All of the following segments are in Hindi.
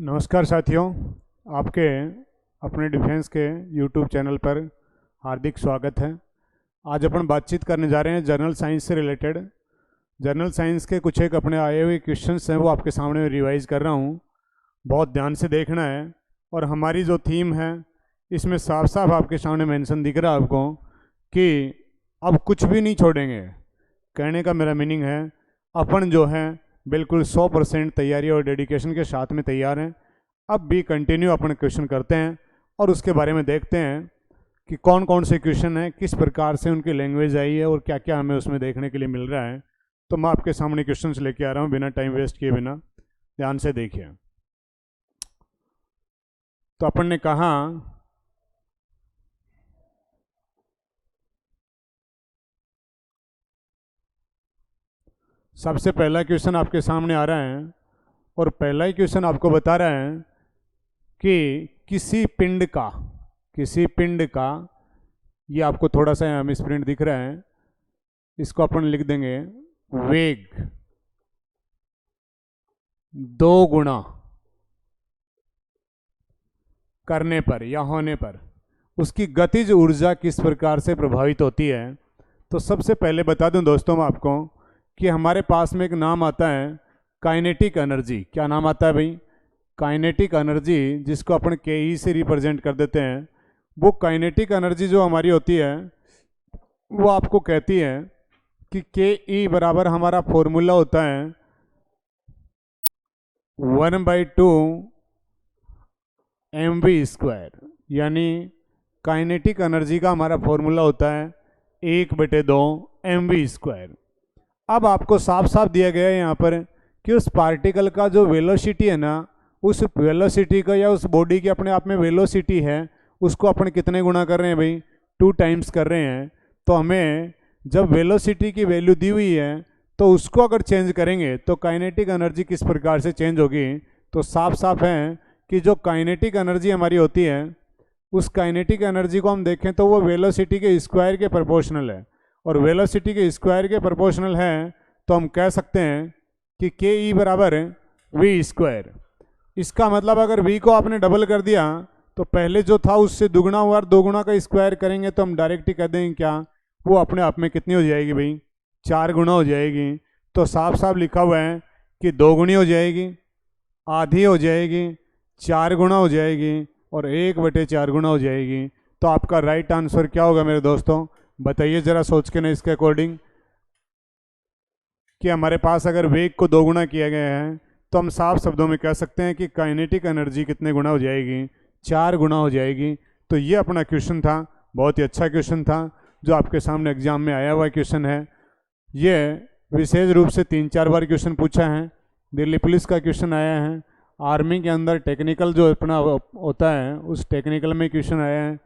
नमस्कार साथियों, आपके अपने डिफेंस के यूट्यूब चैनल पर हार्दिक स्वागत है। आज अपन बातचीत करने जा रहे हैं जनरल साइंस से रिलेटेड। जनरल साइंस के कुछ एक अपने आए हुए क्वेश्चंस हैं, वो आपके सामने रिवाइज कर रहा हूँ। बहुत ध्यान से देखना है। और हमारी जो थीम है इसमें साफ साफ आपके सामने मेंशन दिख रहा है आपको कि अब कुछ भी नहीं छोड़ेंगे। कहने का मेरा मीनिंग है अपन जो है बिल्कुल 100% तैयारी और डेडिकेशन के साथ में तैयार हैं। अब भी कंटिन्यू अपन क्वेश्चन करते हैं और उसके बारे में देखते हैं कि कौन कौन से क्वेश्चन हैं, किस प्रकार से उनकी लैंग्वेज आई है और क्या क्या हमें उसमें देखने के लिए मिल रहा है। तो मैं आपके सामने क्वेश्चंस लेके आ रहा हूँ बिना टाइम वेस्ट किए बिना। ध्यान से देखिए। तो अपन ने कहा सबसे पहला क्वेश्चन आपके सामने आ रहा है और पहला ही क्वेश्चन आपको बता रहा है कि किसी पिंड का ये आपको थोड़ा सा मिसप्रिंट दिख रहा है, इसको अपन लिख देंगे वेग 2 गुना करने पर या होने पर उसकी गतिज ऊर्जा किस प्रकार से प्रभावित होती है। तो सबसे पहले बता दूं दोस्तों मैं आपको कि हमारे पास में एक नाम आता है काइनेटिक एनर्जी। क्या नाम आता है भाई? काइनेटिक एनर्जी, जिसको अपन के ई से रिप्रेजेंट कर देते हैं। वो काइनेटिक एनर्जी जो हमारी होती है वो आपको कहती है कि के ई बराबर हमारा फॉर्मूला होता है 1/2 mv²। यानी काइनेटिक एनर्जी का हमारा फॉर्मूला होता है 1/2 mv²। अब आपको साफ साफ दिया गया है यहाँ पर कि उस पार्टिकल का जो वेलोसिटी है ना, उस वेलोसिटी का या उस बॉडी की अपने आप में वेलोसिटी है, उसको अपन कितने गुना कर रहे हैं भाई? 2 टाइम्स कर रहे हैं। तो हमें जब वेलोसिटी की वैल्यू दी हुई है तो उसको अगर चेंज करेंगे तो काइनेटिक एनर्जी किस प्रकार से चेंज होगी। तो साफ साफ है कि जो काइनेटिक एनर्जी हमारी होती है, उस काइनेटिक एनर्जी को हम देखें तो वो वेलोसिटी के स्क्वायर के प्रोपोर्शनल है। और वेलोसिटी के स्क्वायर के प्रोपोर्शनल है तो हम कह सकते हैं कि के ई बराबर v²। इसका मतलब अगर v को आपने डबल कर दिया तो पहले जो था उससे दुगुना हुआ और 2 गुना का स्क्वायर करेंगे तो हम डायरेक्ट ही कह देंगे क्या वो अपने आप में कितनी हो जाएगी भाई? 4 गुना हो जाएगी। तो साफ साफ लिखा हुआ है कि 2 गुनी हो जाएगी, आधी हो जाएगी, 4 गुना हो जाएगी और 1/4 गुना हो जाएगी। तो आपका राइट आंसर क्या होगा मेरे दोस्तों? बताइए जरा सोच के ना इसके अकॉर्डिंग कि हमारे पास अगर वेग को 2 गुना किया गया है तो हम साफ शब्दों में कह सकते हैं कि काइनेटिक एनर्जी कितने गुना हो जाएगी? 4 गुना हो जाएगी। तो ये अपना क्वेश्चन था, बहुत ही अच्छा क्वेश्चन था जो आपके सामने एग्जाम में आया हुआ क्वेश्चन है। ये विशेष रूप से 3-4 बार क्वेश्चन पूछा है। दिल्ली पुलिस का क्वेश्चन आया है, आर्मी के अंदर टेक्निकल जो अपना होता है उस टेक्निकल में क्वेश्चन आया है।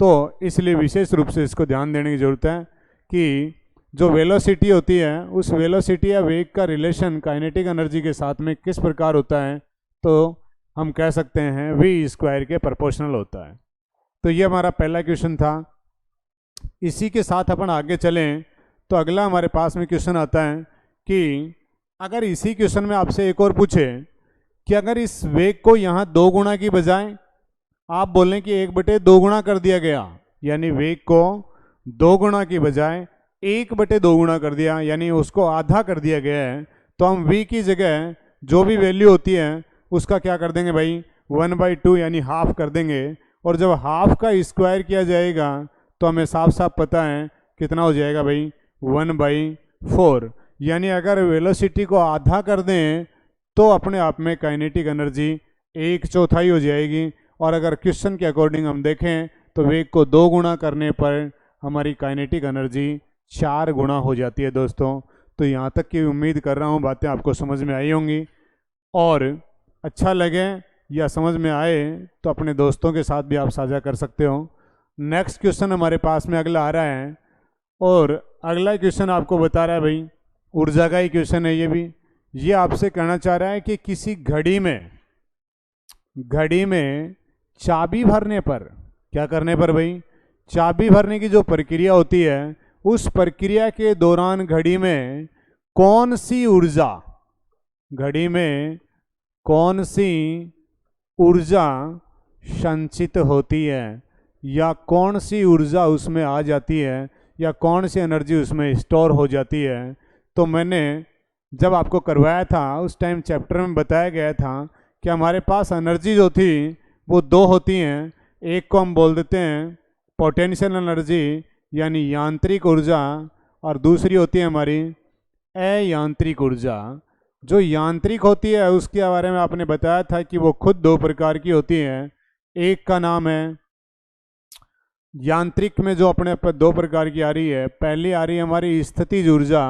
तो इसलिए विशेष रूप से इसको ध्यान देने की ज़रूरत है कि जो वेलोसिटी होती है उस वेलोसिटी या वेग का रिलेशन काइनेटिक एनर्जी के साथ में किस प्रकार होता है। तो हम कह सकते हैं v² के प्रोपोर्शनल होता है। तो ये हमारा पहला क्वेश्चन था। इसी के साथ अपन आगे चलें तो अगला हमारे पास में क्वेश्चन आता है कि अगर इसी क्वेश्चन में आपसे एक और पूछे कि अगर इस वेग को यहाँ 2 गुना की बजाय आप बोलें कि 1/2 गुना कर दिया गया, यानी वेग को 2 गुना की बजाय 1/2 गुना कर दिया, यानी उसको आधा कर दिया गया है, तो हम v की जगह जो भी वैल्यू होती है उसका क्या कर देंगे भाई? 1/2 यानी हाफ कर देंगे। और जब हाफ का स्क्वायर किया जाएगा तो हमें साफ साफ पता है कितना हो जाएगा भाई? 1/4। यानी अगर वेलोसिटी को आधा कर दें तो अपने आप में काइनेटिक एनर्जी 1/4 हो जाएगी। और अगर क्वेश्चन के अकॉर्डिंग हम देखें तो वेग को 2 गुना करने पर हमारी काइनेटिक एनर्जी 4 गुना हो जाती है दोस्तों। तो यहाँ तक की उम्मीद कर रहा हूँ बातें आपको समझ में आई होंगी, और अच्छा लगे या समझ में आए तो अपने दोस्तों के साथ भी आप साझा कर सकते हो। नेक्स्ट क्वेश्चन हमारे पास में अगला आ रहा है और अगला क्वेश्चन आपको बता रहा है भाई ऊर्जा का ही क्वेश्चन है। ये भी ये आपसे कहना चाह रहा है कि किसी घड़ी में चाबी भरने पर, क्या करने पर भाई? चाबी भरने की जो प्रक्रिया होती है उस प्रक्रिया के दौरान घड़ी में कौन सी ऊर्जा ऊर्जा संचित होती है, या कौन सी ऊर्जा उसमें आ जाती है, या कौन सी एनर्जी उसमें स्टोर हो जाती है। तो मैंने जब आपको करवाया था उस टाइम चैप्टर में बताया गया था कि हमारे पास एनर्जी जो थी वो दो होती हैं। एक को हम बोल देते हैं पोटेंशियल एनर्जी यानी यांत्रिक ऊर्जा, और दूसरी होती है हमारी अयांत्रिक ऊर्जा। जो यांत्रिक होती है उसके बारे में आपने बताया था कि वो खुद दो प्रकार की होती है। एक का नाम है यांत्रिक में जो अपने पर दो प्रकार की आ रही है, पहली आ रही है हमारी स्थितिज ऊर्जा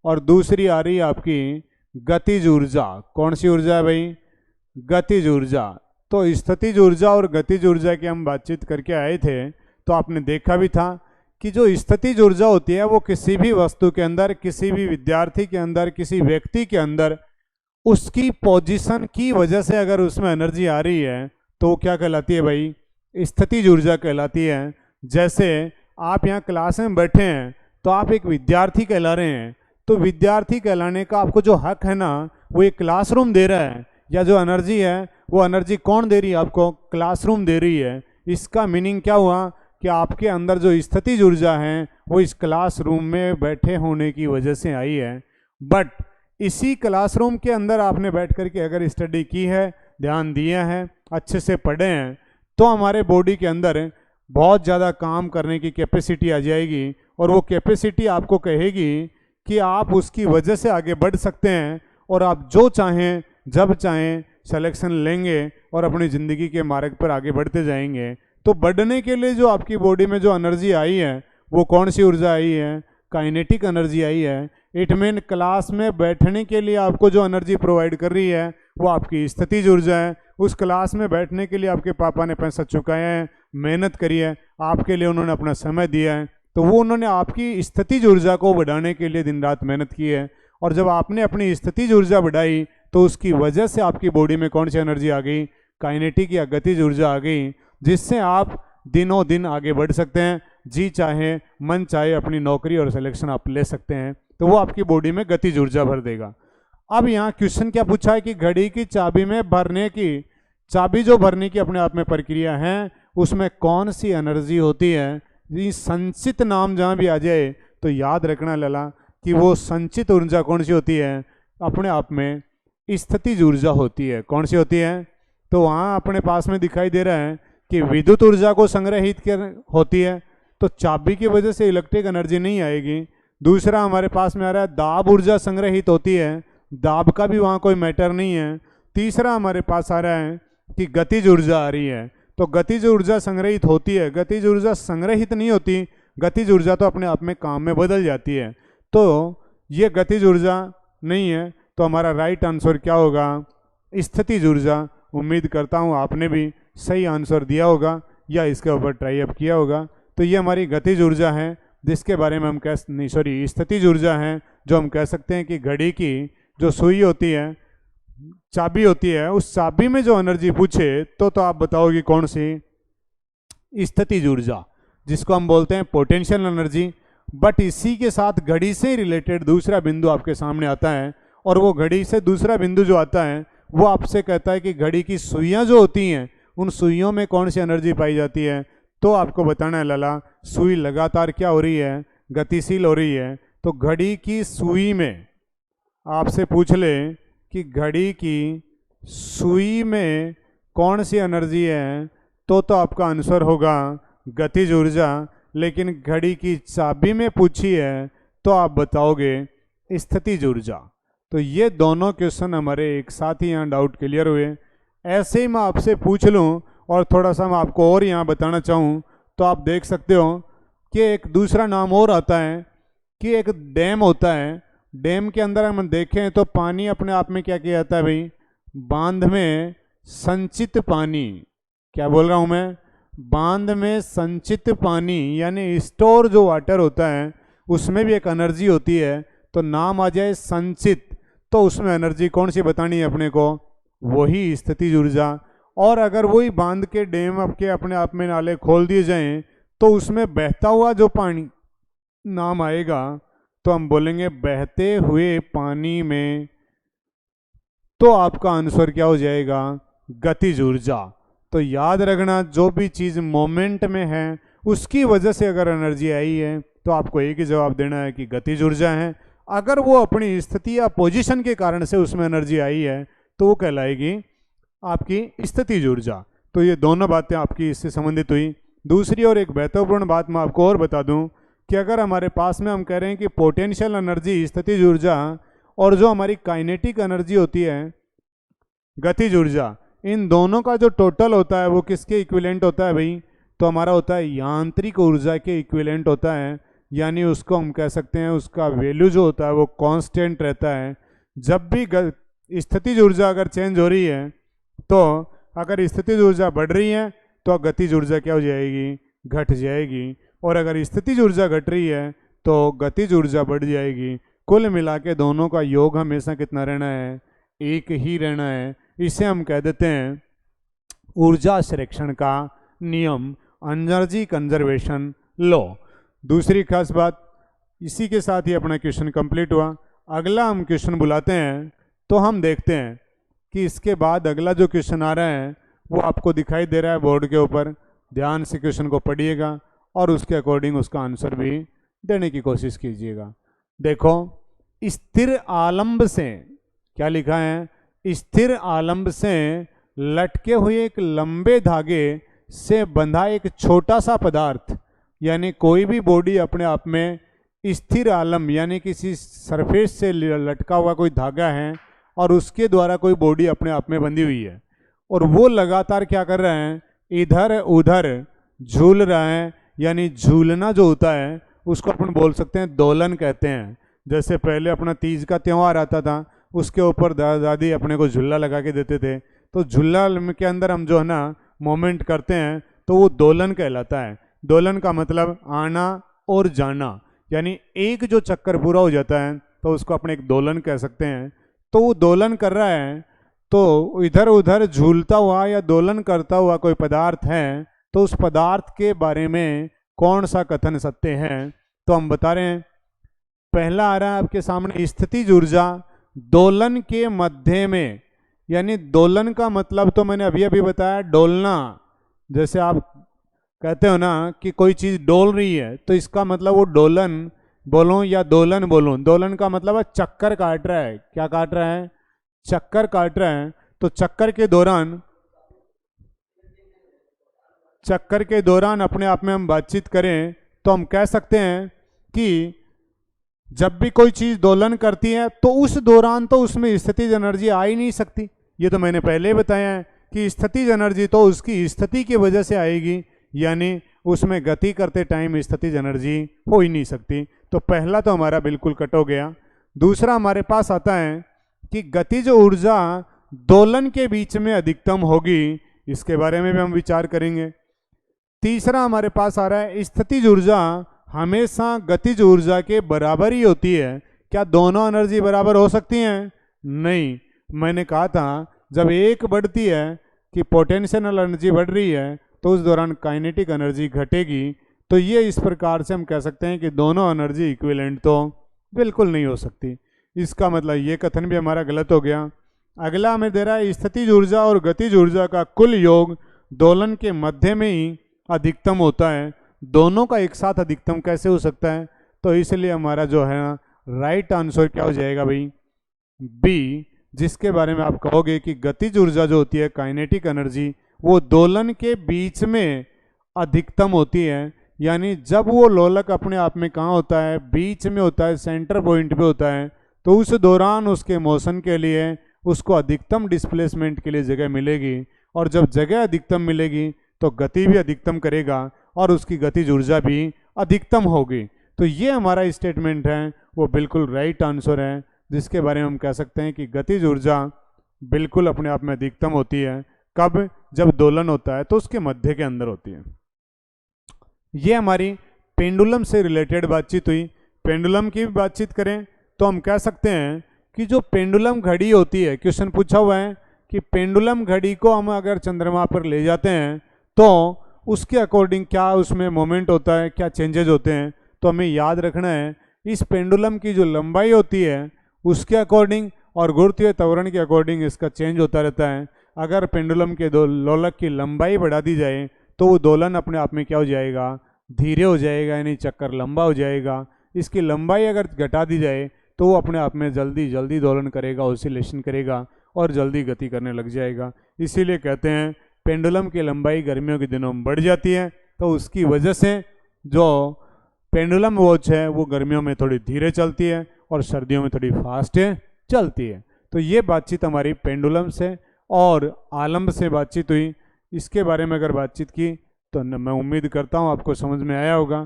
और दूसरी आ रही है आपकी गतिज ऊर्जा। कौन सी ऊर्जा है भाई? गतिज ऊर्जा। तो स्थितिज ऊर्जा और गतिज ऊर्जा की हम बातचीत करके आए थे, तो आपने देखा भी था कि जो स्थितिज ऊर्जा होती है वो किसी भी वस्तु के अंदर, किसी भी विद्यार्थी के अंदर, किसी व्यक्ति के अंदर उसकी पोजीशन की वजह से अगर उसमें एनर्जी आ रही है तो वो क्या कहलाती है भाई? स्थितिज ऊर्जा कहलाती है। जैसे आप यहाँ क्लास में बैठे हैं तो आप एक विद्यार्थी कहला रहे हैं, तो विद्यार्थी कहलाने का आपको जो हक है ना वो एक क्लासरूम दे रहा है, या जो एनर्जी है वो एनर्जी कौन दे रही है आपको? क्लासरूम दे रही है। इसका मीनिंग क्या हुआ कि आपके अंदर जो स्थितिज ऊर्जा है वो इस क्लासरूम में बैठे होने की वजह से आई है। बट इसी क्लासरूम के अंदर आपने बैठ करके अगर स्टडी की है, ध्यान दिया है, अच्छे से पढ़े हैं, तो हमारे बॉडी के अंदर बहुत ज़्यादा काम करने की कैपेसिटी आ जाएगी, और वो कैपेसिटी आपको कहेगी कि आप उसकी वजह से आगे बढ़ सकते हैं, और आप जो चाहें जब चाहें सिलेक्शन लेंगे और अपनी ज़िंदगी के मार्ग पर आगे बढ़ते जाएंगे। तो बढ़ने के लिए जो आपकी बॉडी में जो एनर्जी आई है वो कौन सी ऊर्जा आई है? काइनेटिक एनर्जी आई है। इट मीन क्लास में बैठने के लिए आपको जो एनर्जी प्रोवाइड कर रही है वो आपकी स्थितिज ऊर्जा है। उस क्लास में बैठने के लिए आपके पापा ने पैसा चुकाए हैं, मेहनत करी है, आपके लिए उन्होंने अपना समय दिया है, तो वो उन्होंने आपकी स्थितिज ऊर्जा को बढ़ाने के लिए दिन रात मेहनत की है। और जब आपने अपनी स्थितिज ऊर्जा बढ़ाई तो उसकी वजह से आपकी बॉडी में कौन सी एनर्जी आ गई? काइनेटिक या गतिज ऊर्जा आ गई, जिससे आप दिनों दिन आगे बढ़ सकते हैं। जी चाहे मन चाहे अपनी नौकरी और सिलेक्शन आप ले सकते हैं, तो वो आपकी बॉडी में गतिज ऊर्जा भर देगा। अब यहाँ क्वेश्चन क्या पूछा है कि घड़ी की चाबी में भरने की, चाबी जो भरने की अपने आप में प्रक्रिया है उसमें कौन सी एनर्जी होती है? ये संचित नाम जहाँ भी आ जाए तो याद रखना लला कि वो संचित ऊर्जा कौन सी होती है? अपने आप में स्थितिज ऊर्जा होती है। कौन सी होती है? तो वहाँ अपने पास में दिखाई दे रहा है कि विद्युत ऊर्जा को संग्रहित कर होती है, तो चाबी की वजह से इलेक्ट्रिक एनर्जी नहीं आएगी। दूसरा हमारे पास में आ रहा है दाब ऊर्जा संग्रहित होती है, दाब का भी वहाँ कोई मैटर नहीं है। तीसरा हमारे पास आ रहा है कि गतिज ऊर्जा आ रही है, तो गतिज ऊर्जा संग्रहित होती है। गतिज ऊर्जा संग्रहित नहीं होती, गतिज ऊर्जा तो अपने आप में काम में बदल जाती है। तो ये गतिज ऊर्जा नहीं है, तो हमारा राइट आंसर क्या होगा? स्थितिज ऊर्जा। उम्मीद करता हूँ आपने भी सही आंसर दिया होगा या इसके ऊपर ट्राई अप किया होगा। तो ये हमारी गतिज ऊर्जा है, जिसके बारे में हम स्थितिज ऊर्जा है, जो हम कह सकते हैं कि घड़ी की जो सुई होती है, चाबी होती है, उस चाबी में जो एनर्जी पूछे तो आप बताओगे कौन सी? स्थितिज ऊर्जा, जिसको हम बोलते हैं पोटेंशियल एनर्जी। बट इसी के साथ घड़ी से रिलेटेड दूसरा बिंदु आपके सामने आता है, और वो घड़ी से दूसरा बिंदु जो आता है वो आपसे कहता है कि घड़ी की सुइयाँ जो होती हैं उन सुइयों में कौन सी एनर्जी पाई जाती है। तो आपको बताना है लला, सुई लगातार क्या हो रही है? गतिशील हो रही है। तो घड़ी की सुई में आपसे पूछ ले कि घड़ी की सुई में कौन सी एनर्जी है, तो आपका आंसर होगा गतिज ऊर्जा। लेकिन घड़ी की चाबी में पूछी है तो आप बताओगे स्थितिज ऊर्जा। तो ये दोनों क्वेश्चन हमारे एक साथ ही यहाँ डाउट क्लियर हुए। ऐसे ही मैं आपसे पूछ लूँ और थोड़ा सा मैं आपको और यहाँ बताना चाहूँ, तो आप देख सकते हो कि एक दूसरा नाम और आता है कि एक डैम होता है। डैम के अंदर हम देखें तो पानी अपने आप में क्या किया जाता है भाई? बांध में संचित पानी, क्या बोल रहा हूँ मैं? बांध में संचित पानी यानी स्टोर जो वाटर होता है उसमें भी एक एनर्जी होती है, तो नाम आ जाए संचित, तो उसमें एनर्जी कौन सी बतानी है अपने को? वही स्थितिज ऊर्जा। और अगर वही बांध के डैम के अपने आप में नाले खोल दिए जाएं तो उसमें बहता हुआ जो पानी नाम आएगा, तो हम बोलेंगे बहते हुए पानी में, तो आपका आंसर क्या हो जाएगा? गतिज ऊर्जा। तो याद रखना, जो भी चीज़ मोमेंट में है उसकी वजह से अगर एनर्जी आई है तो आपको एक ही जवाब देना है कि गतिज ऊर्जा है। अगर वो अपनी स्थिति या पोजीशन के कारण से उसमें एनर्जी आई है तो वो कहलाएगी आपकी स्थितिज ऊर्जा। तो ये दोनों बातें आपकी इससे संबंधित हुई। दूसरी और एक महत्वपूर्ण बात मैं आपको और बता दूं कि अगर हमारे पास में हम कह रहे हैं कि पोटेंशियल एनर्जी स्थितिज ऊर्जा और जो हमारी काइनेटिक एनर्जी होती है गतिज ऊर्जा, इन दोनों का जो टोटल होता है वो किसके इक्विवेलेंट होता है भाई? तो हमारा होता है यांत्रिक ऊर्जा के इक्विवेलेंट होता है। यानी उसको हम कह सकते हैं उसका वैल्यू जो होता है वो कांस्टेंट रहता है। जब भी स्थितिज ऊर्जा अगर चेंज हो रही है तो अगर स्थितिज ऊर्जा बढ़ रही है तो गतिज ऊर्जा क्या हो जाएगी? घट जाएगी। और अगर स्थितिज ऊर्जा घट रही है तो गतिज ऊर्जा बढ़ जाएगी। कुल मिला के दोनों का योग हमेशा कितना रहना है? एक ही रहना है। इसे हम कह देते हैं ऊर्जा संरक्षण का नियम, एनर्जी कंजर्वेशन लॉ। दूसरी खास बात, इसी के साथ ही अपना क्वेश्चन कंप्लीट हुआ। अगला हम क्वेश्चन बुलाते हैं तो हम देखते हैं कि इसके बाद अगला जो क्वेश्चन आ रहा है वो आपको दिखाई दे रहा है बोर्ड के ऊपर। ध्यान से क्वेश्चन को पढ़िएगा और उसके अकॉर्डिंग उसका आंसर भी देने की कोशिश कीजिएगा। देखो, स्थिर आलंब से, क्या लिखा है? स्थिर आलंब से लटके हुए एक लंबे धागे से बंधा एक छोटा सा पदार्थ, यानी कोई भी बॉडी अपने आप में स्थिर आलंब यानी किसी सरफेस से लटका हुआ कोई धागा है और उसके द्वारा कोई बॉडी अपने आप में बंधी हुई है और वो लगातार क्या कर रहे हैं? इधर उधर झूल रहा है। यानी झूलना जो होता है उसको अपन बोल सकते हैं दोलन कहते हैं। जैसे पहले अपना तीज का त्यौहार आता था, उसके ऊपर दादा दादी अपने को झूला लगा के देते थे, तो झूला के अंदर हम जो है ना मोमेंट करते हैं तो वो दोलन कहलाता है। दोलन का मतलब आना और जाना, यानी एक जो चक्कर पूरा हो जाता है तो उसको अपने एक दोलन कह सकते हैं। तो वो दोलन कर रहा है, तो इधर उधर झूलता हुआ या दोलन करता हुआ कोई पदार्थ है, तो उस पदार्थ के बारे में कौन सा कथन सत्य है? तो हम बता रहे हैं, पहला आ रहा है आपके सामने स्थितिज ऊर्जा दोलन के मध्य में। यानी दोलन का मतलब तो मैंने अभी अभी बताया, डोलना। जैसे आप कहते हो ना कि कोई चीज़ डोल रही है, तो इसका मतलब वो डोलन बोलो या दोलन बोलो। दोलन का मतलब है चक्कर काट रहा है। क्या काट रहा है? चक्कर काट रहा है। तो चक्कर के दौरान अपने आप में हम बातचीत करें तो हम कह सकते हैं कि जब भी कोई चीज़ दोलन करती है तो उस दौरान तो उसमें स्थितिज एनर्जी आ ही नहीं सकती। ये तो मैंने पहले ही बताया है कि स्थितिज एनर्जी तो उसकी स्थिति की वजह से आएगी, यानी उसमें गति करते टाइम स्थितिज एनर्जी हो ही नहीं सकती। तो पहला तो हमारा बिल्कुल कट हो गया। दूसरा हमारे पास आता है कि गतिज ऊर्जा दोलन के बीच में अधिकतम होगी, इसके बारे में भी हम विचार करेंगे। तीसरा हमारे पास आ रहा है स्थितिज ऊर्जा हमेशा गतिज ऊर्जा के बराबर ही होती है। क्या दोनों एनर्जी बराबर हो सकती हैं? नहीं। मैंने कहा था जब एक बढ़ती है कि पोटेंशियल एनर्जी बढ़ रही है तो उस दौरान काइनेटिक एनर्जी घटेगी। तो ये इस प्रकार से हम कह सकते हैं कि दोनों एनर्जी इक्विवेलेंट तो बिल्कुल नहीं हो सकती। इसका मतलब ये कथन भी हमारा गलत हो गया। अगला हमें दे रहा है स्थितिज ऊर्जा और गतिज ऊर्जा का कुल योग दोलन के मध्य में ही अधिकतम होता है। दोनों का एक साथ अधिकतम कैसे हो सकता है? तो इसलिए हमारा जो है ना राइट आंसर क्या हो जाएगा भाई? बी, जिसके बारे में आप कहोगे कि गतिज ऊर्जा जो होती है काइनेटिक एनर्जी वो दोलन के बीच में अधिकतम होती है। यानी जब वो लोलक अपने आप में कहाँ होता है? बीच में होता है, सेंटर पॉइंट पे होता है, तो उस दौरान उसके मोशन के लिए उसको अधिकतम डिस्प्लेसमेंट के लिए जगह मिलेगी। और जब जगह अधिकतम मिलेगी तो गति भी अधिकतम करेगा और उसकी गतिज ऊर्जा भी अधिकतम होगी। तो ये हमारा स्टेटमेंट है वो बिल्कुल राइट आंसर है, जिसके बारे में हम कह सकते हैं कि गतिज ऊर्जा बिल्कुल अपने आप में अधिकतम होती है। कब? जब दोलन होता है तो उसके मध्य के अंदर होती है। ये हमारी पेंडुलम से रिलेटेड बातचीत हुई। पेंडुलम की भी बातचीत करें तो हम कह सकते हैं कि जो पेंडुलम घड़ी होती है, क्वेश्चन पूछा हुआ है कि पेंडुलम घड़ी को हम अगर चंद्रमा पर ले जाते हैं तो उसके अकॉर्डिंग क्या उसमें मोमेंट होता है, क्या चेंजेज होते हैं। तो हमें याद रखना है इस पेंडुलम की जो लंबाई होती है उसके अकॉर्डिंग और गुरुत्वीय त्वरण के अकॉर्डिंग इसका चेंज होता रहता है। अगर पेंडुलम के दो लोलक की लंबाई बढ़ा दी जाए तो वो दोलन अपने आप में क्या हो जाएगा, धीरे हो जाएगा, यानी चक्कर लंबा हो जाएगा। इसकी लंबाई अगर घटा दी जाए तो वो अपने आप में जल्दी जल्दी दोलन करेगा, ऑसिलेशन करेगा और जल्दी गति करने लग जाएगा। इसीलिए कहते हैं पेंडुलम की लंबाई गर्मियों के दिनों में बढ़ जाती है, तो उसकी वजह से जो पेंडुलम वॉच है वो गर्मियों में थोड़ी धीरे चलती है और सर्दियों में थोड़ी फास्ट चलती है। तो ये बातचीत हमारी पेंडुलम से और आलम्ब से बातचीत हुई। इसके बारे में अगर बातचीत की तो मैं उम्मीद करता हूँ आपको समझ में आया होगा।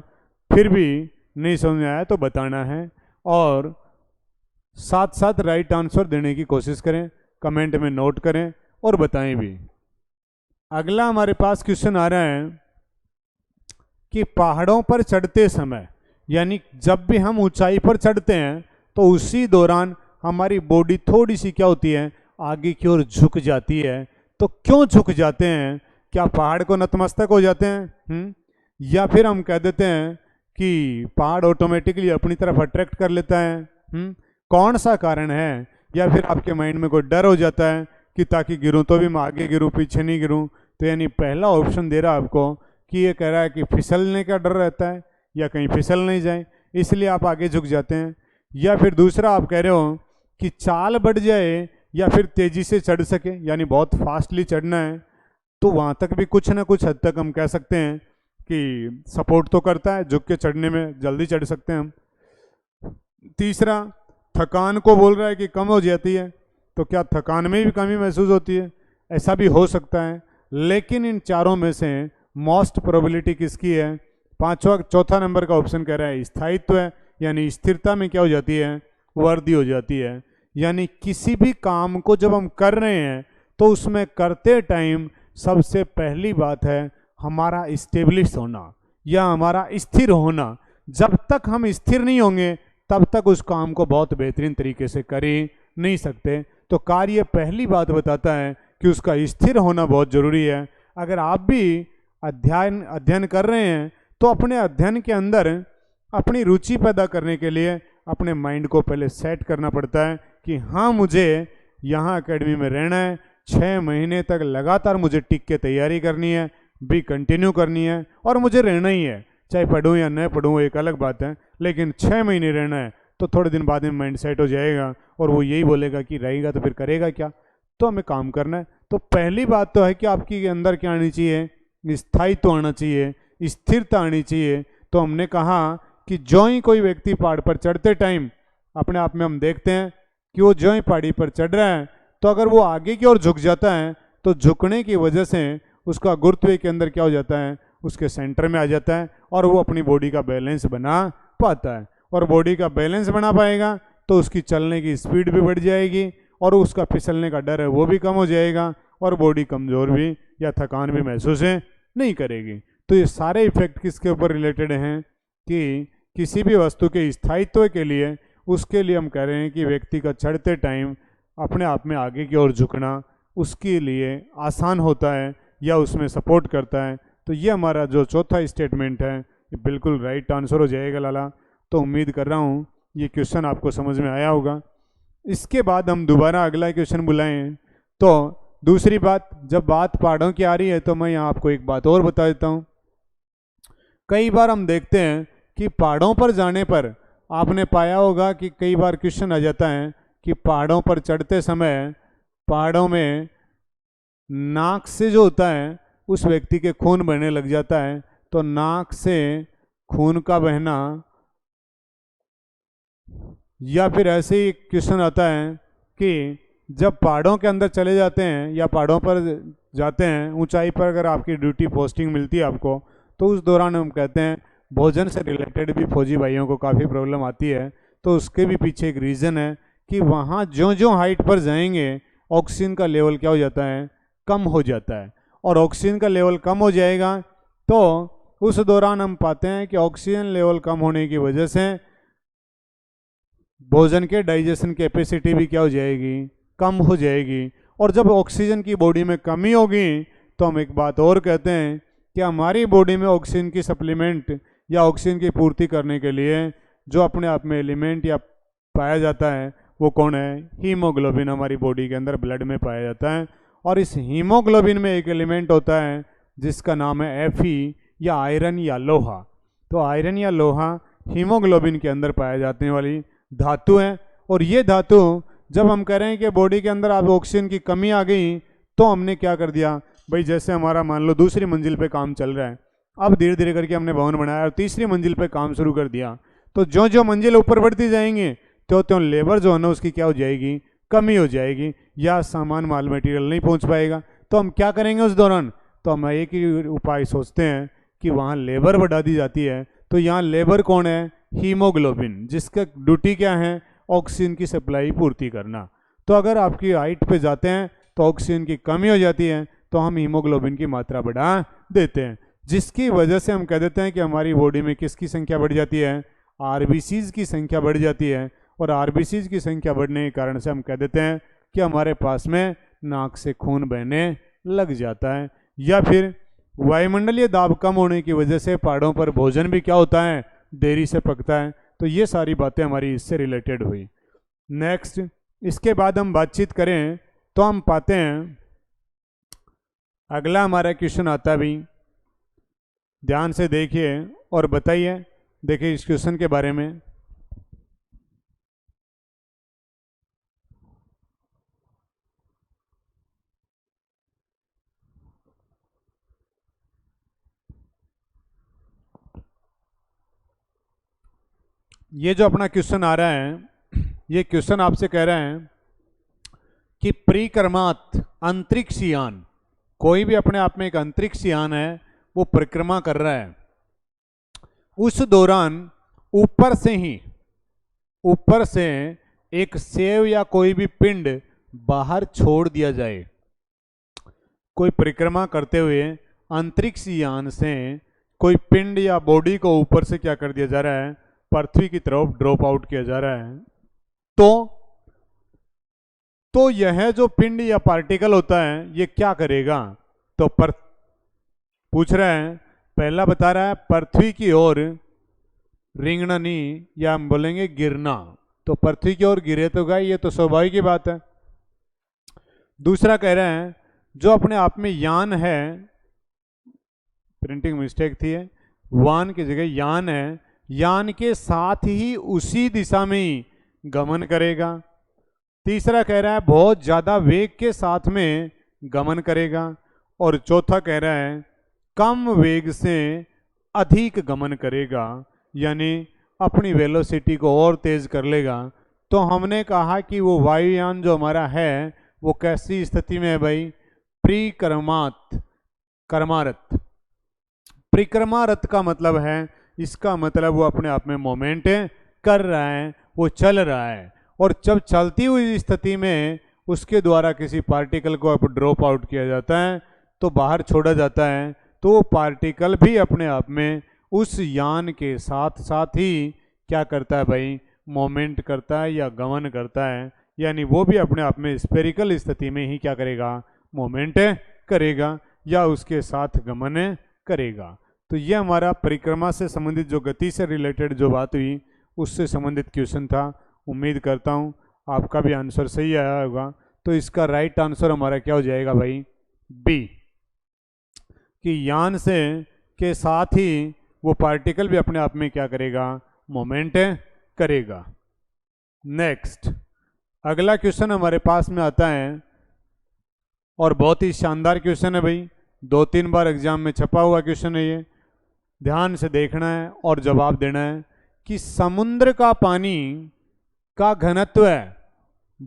फिर भी नहीं समझ में आया तो बताना है और साथ साथ राइट आंसर देने की कोशिश करें, कमेंट में नोट करें और बताएं भी। अगला हमारे पास क्वेश्चन आ रहा है कि पहाड़ों पर चढ़ते समय, यानी जब भी हम ऊंचाई पर चढ़ते हैं तो उसी दौरान हमारी बॉडी थोड़ी सी क्या होती है, आगे की ओर झुक जाती है। तो क्यों झुक जाते हैं? क्या पहाड़ को नतमस्तक हो जाते हैं? या फिर हम कह देते हैं कि पहाड़ ऑटोमेटिकली अपनी तरफ अट्रैक्ट कर लेता है? कौन सा कारण है? या फिर आपके माइंड में कोई डर हो जाता है कि ताकि गिरूं तो भी मैं आगे गिरूं, पीछे नहीं गिरूं? तो यानी पहला ऑप्शन दे रहा है आपको कि ये कह रहा है कि फिसलने का डर रहता है या कहीं फिसल नहीं जाए, इसलिए आप आगे झुक जाते हैं। या फिर दूसरा आप कह रहे हो कि चाल बढ़ जाए या फिर तेजी से चढ़ सके, यानी बहुत फास्टली चढ़ना है, तो वहाँ तक भी कुछ ना कुछ हद तक हम कह सकते हैं कि सपोर्ट तो करता है, झुक के चढ़ने में जल्दी चढ़ सकते हैं हम। तीसरा, थकान को बोल रहा है कि कम हो जाती है, तो क्या थकान में भी कमी महसूस होती है? ऐसा भी हो सकता है। लेकिन इन चारों में से मोस्ट प्रोबेबिलिटी किसकी है? चौथा नंबर का ऑप्शन कह रहा है स्थायित्व है, यानी स्थिरता में क्या हो जाती है, वृद्धि हो जाती है। यानी किसी भी काम को जब हम कर रहे हैं तो उसमें करते टाइम सबसे पहली बात है हमारा स्टेब्लिश होना या हमारा स्थिर होना। जब तक हम स्थिर नहीं होंगे तब तक उस काम को बहुत बेहतरीन तरीके से कर ही नहीं सकते। तो कार्य पहली बात बताता है कि उसका स्थिर होना बहुत जरूरी है। अगर आप भी अध्ययन कर रहे हैं तो अपने अध्ययन के अंदर अपनी रुचि पैदा करने के लिए अपने माइंड को पहले सेट करना पड़ता है कि हाँ, मुझे यहाँ एकेडमी में रहना है, 6 महीने तक लगातार मुझे टिक के तैयारी करनी है, भी कंटिन्यू करनी है और मुझे रहना ही है। चाहे पढ़ूँ या न पढ़ूँ वो एक अलग बात है, लेकिन 6 महीने रहना है। तो थोड़े दिन बाद में माइंड सेट हो जाएगा और वो यही बोलेगा कि रहेगा तो फिर करेगा क्या, तो हमें काम करना है। तो पहली बात तो है कि आपके अंदर क्या आनी चाहिए, स्थायित्व आना चाहिए, स्थिरता आनी चाहिए। तो हमने कहा कि जो ही कोई व्यक्ति पहाड़ पर चढ़ते टाइम अपने आप में हम देखते हैं कि वो जो ही पहाड़ी पर चढ़ रहा है, तो अगर वो आगे की ओर झुक जाता है तो झुकने की वजह से उसका गुरुत्व के अंदर क्या हो जाता है, उसके सेंटर में आ जाता है और वो अपनी बॉडी का बैलेंस बना पाता है। और बॉडी का बैलेंस बना पाएगा तो उसकी चलने की स्पीड भी बढ़ जाएगी और उसका फिसलने का डर है वो भी कम हो जाएगा और बॉडी कमज़ोर भी या थकान भी महसूस नहीं करेगी। तो ये सारे इफेक्ट किसके ऊपर रिलेटेड हैं कि किसी भी वस्तु के स्थायित्व के लिए, उसके लिए हम कह रहे हैं कि व्यक्ति का चढ़ते टाइम अपने आप में आगे की ओर झुकना उसके लिए आसान होता है या उसमें सपोर्ट करता है। तो ये हमारा जो चौथा स्टेटमेंट है ये बिल्कुल राइट आंसर हो जाएगा लाला। तो उम्मीद कर रहा हूँ ये क्वेश्चन आपको समझ में आया होगा। इसके बाद हम दोबारा अगला क्वेश्चन बुलाएं। तो दूसरी बात, जब बात पहाड़ों की आ रही है तो मैं यहाँ आपको एक बात और बता देता हूँ। कई बार हम देखते हैं कि पहाड़ों पर जाने पर आपने पाया होगा कि कई बार क्वेश्चन आ जाता है कि पहाड़ों पर चढ़ते समय पहाड़ों में नाक से जो होता है उस व्यक्ति के खून बहने लग जाता है। तो नाक से खून का बहना, या फिर ऐसे ही क्वेश्चन आता है कि जब पहाड़ों के अंदर चले जाते हैं या पहाड़ों पर जाते हैं, ऊंचाई पर अगर आपकी ड्यूटी पोस्टिंग मिलती है आपको, तो उस दौरान हम कहते हैं भोजन से रिलेटेड भी फौजी भाइयों को काफ़ी प्रॉब्लम आती है। तो उसके भी पीछे एक रीज़न है कि वहाँ जो जो हाइट पर जाएंगे ऑक्सीजन का लेवल क्या हो जाता है, कम हो जाता है। और ऑक्सीजन का लेवल कम हो जाएगा तो उस दौरान हम पाते हैं कि ऑक्सीजन लेवल कम होने की वजह से भोजन के डाइजेशन कैपेसिटी भी क्या हो जाएगी, कम हो जाएगी। और जब ऑक्सीजन की बॉडी में कमी होगी तो हम एक बात और कहते हैं कि हमारी बॉडी में ऑक्सीजन की सप्लीमेंट या ऑक्सीजन की पूर्ति करने के लिए जो अपने आप में एलिमेंट या पाया जाता है वो कौन है, हीमोग्लोबिन हमारी बॉडी के अंदर ब्लड में पाया जाता है। और इस हीमोग्लोबिन में एक एलिमेंट होता है जिसका नाम है Fe या आयरन या लोहा। तो आयरन या लोहा हीमोग्लोबिन के अंदर पाए जाने वाली धातु है। और ये धातु जब हम कह रहे हैं कि बॉडी के अंदर अब ऑक्सीजन की कमी आ गई तो हमने क्या कर दिया भाई, जैसे हमारा मान लो दूसरी मंजिल पे काम चल रहा है, अब धीरे धीरे करके हमने भवन बनाया और तीसरी मंजिल पे काम शुरू कर दिया, तो जो जो मंजिल ऊपर बढ़ती जाएंगे त्यों लेबर जो है ना उसकी क्या हो जाएगी, कमी हो जाएगी, या सामान माल मटेरियल नहीं पहुंच पाएगा। तो हम क्या करेंगे उस दौरान, तो हम एक ही उपाय सोचते हैं कि वहाँ लेबर बढ़ा दी जाती है। तो यहाँ लेबर कौन है, हीमोग्लोबिन, जिसका ड्यूटी क्या है, ऑक्सीजन की सप्लाई पूर्ति करना। तो अगर आपकी हाइट पे जाते हैं तो ऑक्सीजन की कमी हो जाती है तो हम हीमोग्लोबिन की मात्रा बढ़ा देते हैं, जिसकी वजह से हम कह देते हैं कि हमारी बॉडी में किसकी संख्या बढ़ जाती है, आरबीसीज की संख्या बढ़ जाती है। और आरबीसीज की संख्या बढ़ने के कारण से हम कह देते हैं कि हमारे पास में नाक से खून बहने लग जाता है। या फिर वायुमंडलीय दाब कम होने की वजह से पहाड़ों पर भोजन भी क्या होता है, देरी से पकता है। तो ये सारी बातें हमारी इससे रिलेटेड हुई। नेक्स्ट, इसके बाद हम बातचीत करें तो हम पाते हैं अगला हमारा क्वेश्चन आता है भी, ध्यान से देखिए और बताइए, देखिए इस क्वेश्चन के बारे में। ये जो अपना क्वेश्चन आ रहा है, ये क्वेश्चन आपसे कह रहे हैं कि परिक्रमात अंतरिक्ष यान, कोई भी अपने आप में एक अंतरिक्ष यान है, वो परिक्रमा कर रहा है, उस दौरान ऊपर से एक सेव या कोई भी पिंड बाहर छोड़ दिया जाए। कोई परिक्रमा करते हुए अंतरिक्ष यान से कोई पिंड या बॉडी को ऊपर से क्या कर दिया जा रहा है, पृथ्वी की तरफ ड्रॉप आउट किया जा रहा है। तो यह जो पिंड या पार्टिकल होता है ये क्या करेगा, तो पूछ रहा है, पहला बता रहा है पृथ्वी की ओर रेंगना नहीं, या हम बोलेंगे गिरना, तो पृथ्वी की ओर गिरे तो गए, ये तो स्वाभाविक की बात है। दूसरा कह रहे हैं जो अपने आप में यान है, प्रिंटिंग मिस्टेक थी, वान की जगह यान है, यान के साथ ही उसी दिशा में गमन करेगा। तीसरा कह रहा है बहुत ज़्यादा वेग के साथ में गमन करेगा। और चौथा कह रहा है कम वेग से अधिक गमन करेगा, यानी अपनी वेलोसिटी को और तेज कर लेगा। तो हमने कहा कि वो वायुयान जो हमारा है वो कैसी स्थिति में है भाई, कर्मारत। परिक्रमारत का मतलब है, इसका मतलब वो अपने आप में मोमेंट कर रहा है, वो चल रहा है। और जब चलती हुई स्थिति में उसके द्वारा किसी पार्टिकल को अब ड्रॉप आउट किया जाता है, तो बाहर छोड़ा जाता है, तो वो पार्टिकल भी अपने आप में उस यान के साथ साथ ही क्या करता है भाई, मोमेंट करता है या गमन करता है, यानी वो भी अपने आप में स्फेरिकल स्थिति में ही क्या करेगा, मोमेंट करेगा या उसके साथ गमन करेगा। तो ये हमारा परिक्रमा से संबंधित जो गति से रिलेटेड जो बात हुई उससे संबंधित क्वेश्चन था। उम्मीद करता हूँ आपका भी आंसर सही आया होगा। तो इसका राइट आंसर हमारा क्या हो जाएगा भाई, बी, कि यान से के साथ ही वो पार्टिकल भी अपने आप में क्या करेगा, मोमेंट करेगा। नेक्स्ट, अगला क्वेश्चन हमारे पास में आता है और बहुत ही शानदार क्वेश्चन है भाई, 2-3 बार एग्जाम में छपा हुआ क्वेश्चन है ये। ध्यान से देखना है और जवाब देना है कि समुद्र का पानी का घनत्व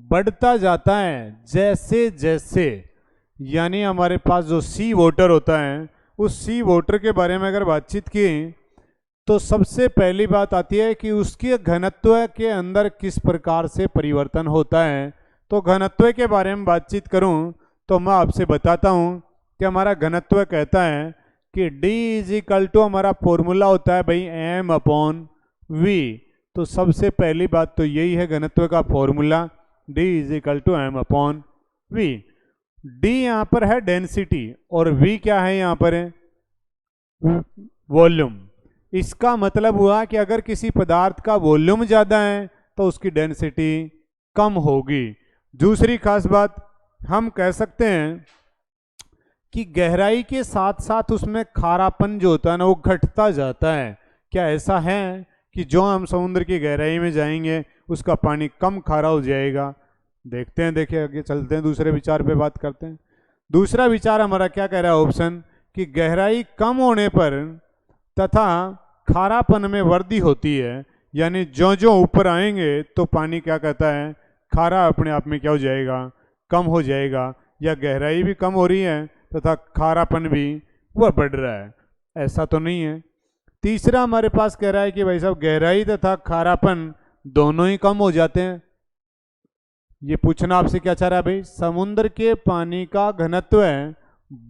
बढ़ता जाता है जैसे जैसे, यानी हमारे पास जो सी वाटर होता है, उस सी वाटर के बारे में अगर बातचीत की तो सबसे पहली बात आती है कि उसके घनत्व के अंदर किस प्रकार से परिवर्तन होता है। तो घनत्व के बारे में बातचीत करूं तो मैं आपसे बताता हूं कि हमारा घनत्व कहता है कि D = हमारा फॉर्मूला होता है भाई m/v। तो सबसे पहली बात तो यही है घनत्व का फॉर्मूला, D = m/v। D यहाँ पर है डेंसिटी और V क्या है यहाँ पर है, वॉल्यूम। इसका मतलब हुआ कि अगर किसी पदार्थ का वॉल्यूम ज़्यादा है तो उसकी डेंसिटी कम होगी। दूसरी खास बात, हम कह सकते हैं कि गहराई के साथ साथ उसमें खारापन जो होता है ना वो घटता जाता है। क्या ऐसा है कि जो हम समुद्र की गहराई में जाएंगे उसका पानी कम खारा हो जाएगा? देखते हैं, देखिए आगे चलते हैं, दूसरे विचार पे बात करते हैं। दूसरा विचार हमारा क्या कह रहा है ऑप्शन, कि गहराई कम होने पर तथा खारापन में वृद्धि होती है, यानी जो जो ऊपर आएंगे तो पानी क्या कहता है, खारा अपने आप में क्या हो जाएगा, कम हो जाएगा, या गहराई भी कम हो रही है तथा खारापन भी वह बढ़ रहा है? ऐसा तो नहीं है। तीसरा हमारे पास कह रहा है कि भाई साहब गहराई तथा खारापन दोनों ही कम हो जाते हैं। ये पूछना आपसे क्या चाह रहा है भाई, समुद्र के पानी का घनत्व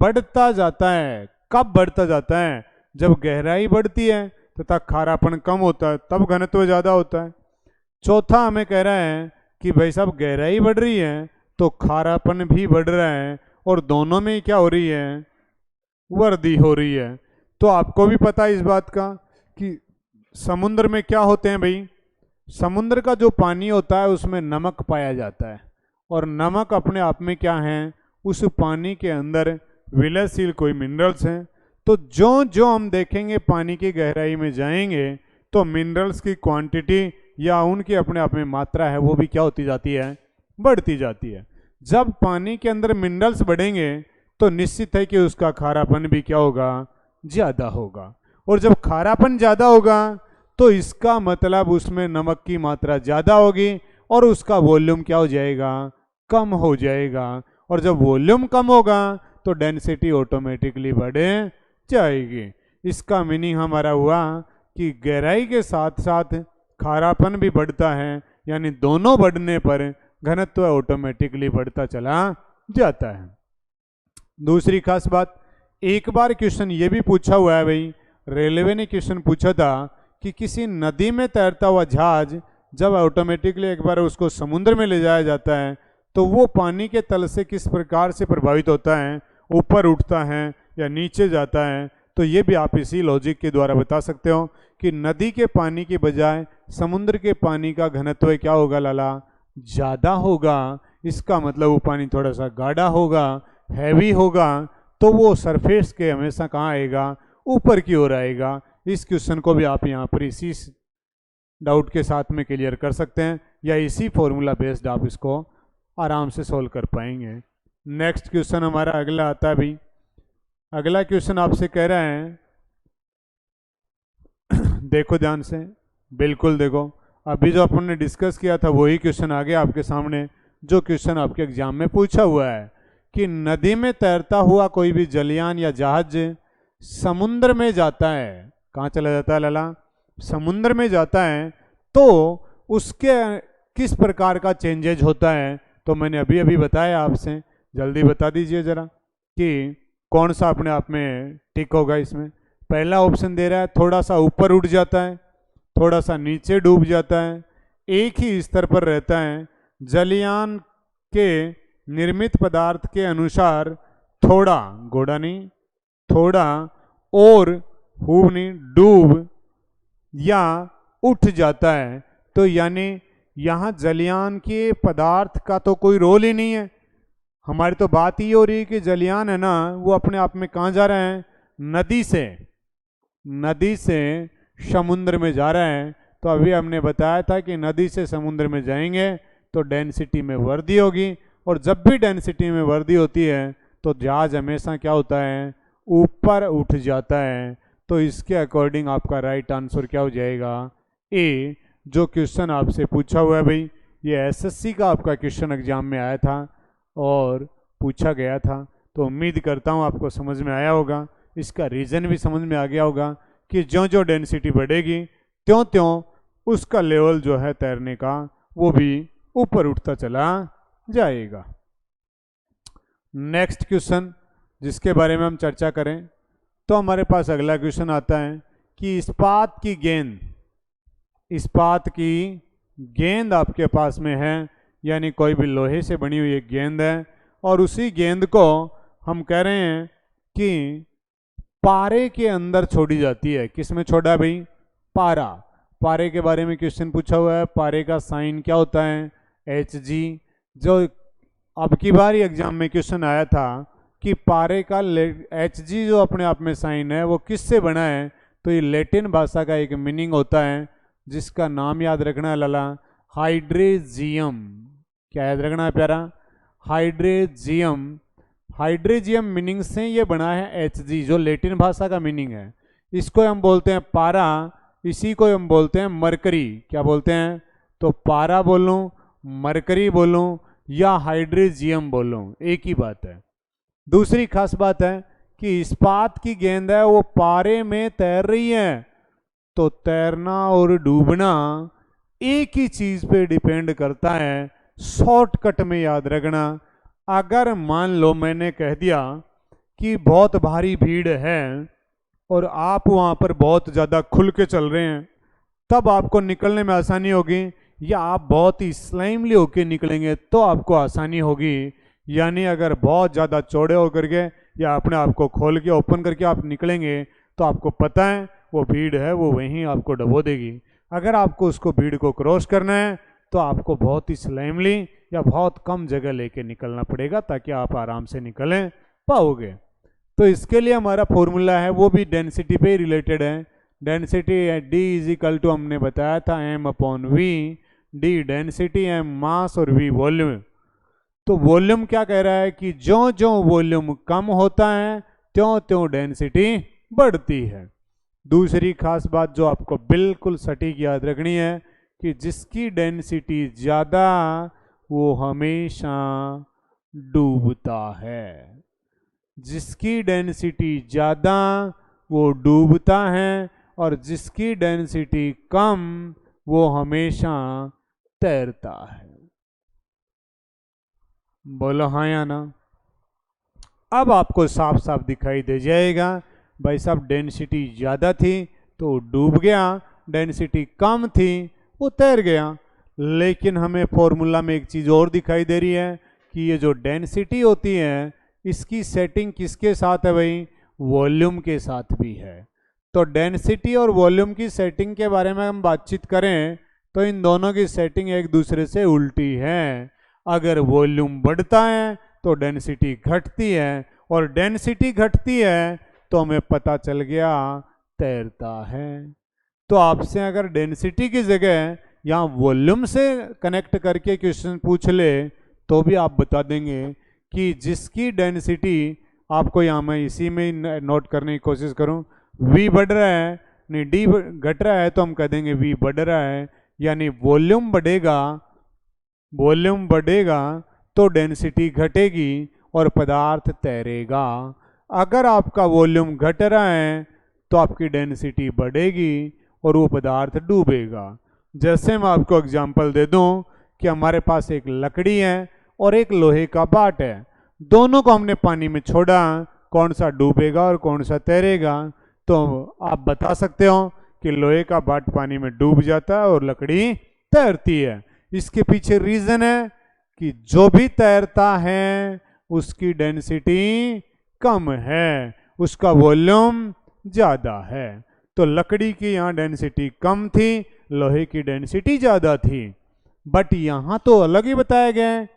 बढ़ता जाता है। कब बढ़ता जाता है? जब गहराई बढ़ती है तथा खारापन कम होता है, तब घनत्व ज़्यादा होता है। चौथा हमें कह रहा है कि भाई साहब गहराई बढ़ रही है तो खारापन भी बढ़ रहा है, और दोनों में क्या हो रही है, वृद्धि हो रही है। तो आपको भी पता है इस बात का कि समुद्र में क्या होते हैं भाई, समुद्र का जो पानी होता है उसमें नमक पाया जाता है, और नमक अपने आप में क्या है, उस पानी के अंदर विलयशील कोई मिनरल्स हैं। तो जो जो हम देखेंगे पानी की गहराई में जाएंगे तो मिनरल्स की क्वांटिटी या उनकी अपने आप में मात्रा है वो भी क्या होती जाती है, बढ़ती जाती है। जब पानी के अंदर मिनरल्स बढ़ेंगे तो निश्चित है कि उसका खारापन भी क्या होगा, ज़्यादा होगा, और जब खारापन ज़्यादा होगा तो इसका मतलब उसमें नमक की मात्रा ज़्यादा होगी और उसका वॉल्यूम क्या हो जाएगा, कम हो जाएगा, और जब वॉल्यूम कम होगा तो डेंसिटी ऑटोमेटिकली बढ़े जाएगी। इसका मीनिंग हमारा हुआ कि गहराई के साथ साथ खारापन भी बढ़ता है, यानी दोनों बढ़ने पर घनत्व ऑटोमेटिकली बढ़ता चला जाता है। दूसरी खास बात, एक बार क्वेश्चन ये भी पूछा हुआ है भाई, रेलवे ने क्वेश्चन पूछा था कि किसी नदी में तैरता हुआ जहाज जब ऑटोमेटिकली एक बार उसको समुद्र में ले जाया जाता है तो वो पानी के तल से किस प्रकार से प्रभावित होता है, ऊपर उठता है या नीचे जाता है? तो ये भी आप इसी लॉजिक के द्वारा बता सकते हो कि नदी के पानी की बजाय समुद्र के पानी का घनत्व क्या होगा लाला, ज़्यादा होगा। इसका मतलब वो पानी थोड़ा सा गाढ़ा होगा, हैवी होगा, तो वो सरफेस के हमेशा कहाँ आएगा, ऊपर की ओर आएगा। इस क्वेश्चन को भी आप यहाँ पर इसी डाउट के साथ में क्लियर कर सकते हैं, या इसी फॉर्मूला बेस्ड आप इसको आराम से सोल्व कर पाएंगे। नेक्स्ट क्वेश्चन हमारा अगला आता है भाई। अगला क्वेश्चन आपसे कह रहा है देखो ध्यान से, बिल्कुल देखो, अभी जो अपन ने डिस्कस किया था वही क्वेश्चन आ गया आपके सामने, जो क्वेश्चन आपके एग्जाम में पूछा हुआ है कि नदी में तैरता हुआ कोई भी जलयान या जहाज समुद्र में जाता है, कहाँ चला जाता है लाला, समुद्र में जाता है, तो उसके किस प्रकार का चेंजेज होता है? तो मैंने अभी अभी बताया आपसे, जल्दी बता दीजिए जरा कि कौन सा अपने आप में टिक होगा इसमें। पहला ऑप्शन दे रहा है थोड़ा सा ऊपर उठ जाता है, थोड़ा सा नीचे डूब जाता है, एक ही स्तर पर रहता है, जलयान के निर्मित पदार्थ के अनुसार थोड़ा, घोड़ा नहीं, थोड़ा और खूब नहीं, डूब या उठ जाता है। तो यानी यहाँ जलयान के पदार्थ का तो कोई रोल ही नहीं है। हमारी तो बात ही हो रही है कि जलयान है ना वो अपने आप में कहाँ जा रहे हैं, नदी से समुद्र में जा रहे हैं। तो अभी हमने बताया था कि नदी से समुद्र में जाएंगे तो डेंसिटी में वृद्धि होगी, और जब भी डेंसिटी में वृद्धि होती है तो जहाज हमेशा क्या होता है, ऊपर उठ जाता है। तो इसके अकॉर्डिंग आपका राइट आंसर क्या हो जाएगा, ए। जो क्वेश्चन आपसे पूछा हुआ है भाई, ये एसएससी का आपका क्वेश्चन एग्जाम में आया था और पूछा गया था, तो उम्मीद करता हूँ आपको समझ में आया होगा। इसका रीज़न भी समझ में आ गया होगा कि ज्यों ज्यों डेंसिटी बढ़ेगी त्यों त्यों उसका लेवल जो है तैरने का वो भी ऊपर उठता चला जाएगा। नेक्स्ट क्वेश्चन जिसके बारे में हम चर्चा करें तो हमारे पास अगला क्वेश्चन आता है कि इस्पात की गेंद आपके पास में है, यानी कोई भी लोहे से बनी हुई एक गेंद है, और उसी गेंद को हम कह रहे हैं कि पारे के अंदर छोड़ी जाती है। किस में छोड़ा भाई, पारा। पारे के बारे में क्वेश्चन पूछा हुआ है, पारे का साइन क्या होता है, Hg। जो अब की बार एग्जाम में क्वेश्चन आया था कि पारे का Hg जो अपने आप में साइन है वो किससे बना है, तो ये लैटिन भाषा का एक मीनिंग होता है जिसका नाम याद रखना है लाला, हाइड्रेजियम। क्या याद रखना है प्यारा, हाइड्रेजियम। हाइड्रेजियम मीनिंग से ये बना है Hg जो लैटिन भाषा का मीनिंग है। इसको हम बोलते हैं पारा, इसी को हम बोलते हैं मरकरी। क्या बोलते हैं, तो पारा बोलूं, मरकरी बोलूं या हाइड्रेजियम बोलूं, एक ही बात है। दूसरी खास बात है कि इस्पात की गेंद है वो पारे में तैर रही है, तो तैरना और डूबना एक ही चीज पे डिपेंड करता है। शॉर्टकट में याद रखना, अगर मान लो मैंने कह दिया कि बहुत भारी भीड़ है और आप वहां पर बहुत ज़्यादा खुल के चल रहे हैं, तब आपको निकलने में आसानी होगी, या आप बहुत ही स्लाइमली होके निकलेंगे तो आपको आसानी होगी। यानी अगर बहुत ज़्यादा चौड़े होकर के या अपने आप को खोल के ओपन करके आप निकलेंगे तो आपको पता है वो भीड़ है वो वहीं आपको डबो देगी। अगर आपको उसको भीड़ को क्रॉस करना है तो आपको बहुत ही स्लाइमली या बहुत कम जगह लेके निकलना पड़ेगा ताकि आप आराम से निकलें पाओगे। तो इसके लिए हमारा फॉर्मूला है वो भी डेंसिटी पे रिलेटेड है। Density D is equal to हमने बताया था m/v, D डेंसिटी, m मास और v वॉल्यूम। तो वॉल्यूम क्या कह रहा है कि जो जो वॉल्यूम कम होता है त्यों त्यों डेंसिटी बढ़ती है। दूसरी खास बात जो आपको बिल्कुल सटीक याद रखनी है कि जिसकी डेंसिटी ज़्यादा वो हमेशा डूबता है, जिसकी डेंसिटी ज़्यादा वो डूबता है और जिसकी डेंसिटी कम वो हमेशा तैरता है। बोलो हाँ या ना। अब आपको साफ साफ दिखाई दे जाएगा, भाई साहब डेंसिटी ज़्यादा थी तो डूब गया, डेंसिटी कम थी वो तैर गया। लेकिन हमें फॉर्मूला में एक चीज़ और दिखाई दे रही है कि ये जो डेंसिटी होती है इसकी सेटिंग किसके साथ है भाई, वॉल्यूम के साथ भी है। तो डेंसिटी और वॉल्यूम की सेटिंग के बारे में हम बातचीत करें तो इन दोनों की सेटिंग एक दूसरे से उल्टी है। अगर वॉल्यूम बढ़ता है तो डेंसिटी घटती है और डेंसिटी घटती है तो हमें पता चल गया तैरता है। तो आपसे अगर डेंसिटी की जगह यहाँ वॉल्यूम से कनेक्ट करके क्वेश्चन पूछ ले तो भी आप बता देंगे कि जिसकी डेंसिटी, आपको यहाँ मैं इसी में नोट करने की कोशिश करूँ, V बढ़ रहा है नहीं D घट रहा है तो हम कह देंगे V बढ़ रहा है, यानी वॉल्यूम बढ़ेगा तो डेंसिटी घटेगी और पदार्थ तैरेगा। अगर आपका वॉल्यूम घट रहा है तो आपकी डेंसिटी बढ़ेगी और वो पदार्थ डूबेगा। जैसे मैं आपको एग्जांपल दे दूं कि हमारे पास एक लकड़ी है और एक लोहे का बाट है, दोनों को हमने पानी में छोड़ा, कौन सा डूबेगा और कौन सा तैरेगा। तो आप बता सकते हो कि लोहे का बाट पानी में डूब जाता है और लकड़ी तैरती है। इसके पीछे रीजन है कि जो भी तैरता है उसकी डेंसिटी कम है, उसका वॉल्यूम ज़्यादा है। तो लकड़ी की यहाँ डेंसिटी कम थी, लोहे की डेंसिटी ज़्यादा थी। बट यहाँ तो अलग ही बताया गया है।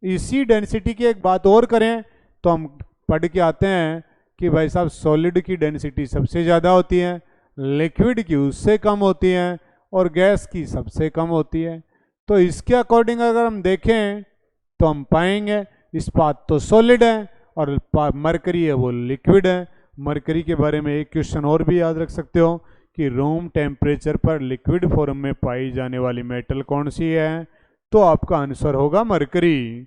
इसी डेंसिटी की एक बात और करें तो हम पढ़ के आते हैं कि भाई साहब सॉलिड की डेंसिटी सबसे ज़्यादा होती है, लिक्विड की उससे कम होती है और गैस की सबसे कम होती है। तो इसके अकॉर्डिंग अगर हम देखें तो हम पाएंगे इस्पात तो सॉलिड है और मरकरी है वो लिक्विड है। मरकरी के बारे में एक क्वेश्चन और भी याद रख सकते हो कि रूम टेम्परेचर पर लिक्विड फॉर्म में पाई जाने वाली मेटल कौन सी है, तो आपका आंसर होगा मरकरी।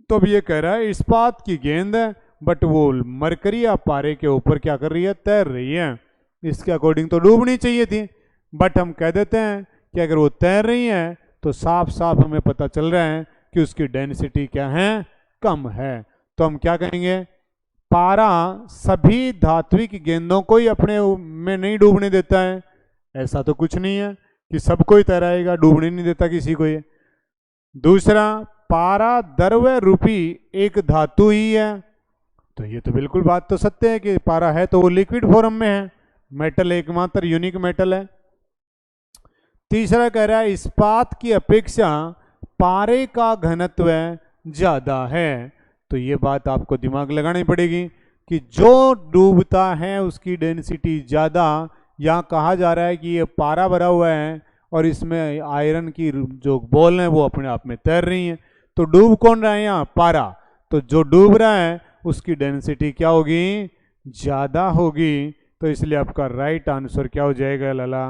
तो अब ये कह रहा है इस्पात की गेंद है बट वो मरकरी या पारे के ऊपर क्या कर रही है, तैर रही है। इसके अकॉर्डिंग तो डूबनी चाहिए थी, बट हम कह देते हैं कि अगर वो तैर रही है तो साफ साफ हमें पता चल रहा है कि उसकी डेंसिटी क्या है, कम है। तो हम क्या कहेंगे, पारा सभी धात्विक गेंदों को ही अपने में नहीं डूबने देता है। ऐसा तो कुछ नहीं है कि सबको ही तैराएगा, डूबने नहीं देता किसी को। ये दूसरा, पारा द्रव्य रूपी एक धातु ही है, तो ये तो बिल्कुल बात तो सत्य है कि पारा है तो वो लिक्विड फॉर्म में है, मेटल एकमात्र यूनिक मेटल है। तीसरा कह रहा है इस्पात की अपेक्षा पारे का घनत्व ज़्यादा है। तो ये बात आपको दिमाग लगानी पड़ेगी कि जो डूबता है उसकी डेंसिटी ज़्यादा। यहाँ कहा जा रहा है कि ये पारा भरा हुआ है और इसमें आयरन की जो बॉल हैं वो अपने आप में तैर रही हैं। तो डूब कौन रहा है यहाँ? पारा। तो जो डूब रहा है उसकी डेंसिटी क्या होगी? ज़्यादा होगी। तो इसलिए आपका राइट आंसर क्या हो जाएगा लाला?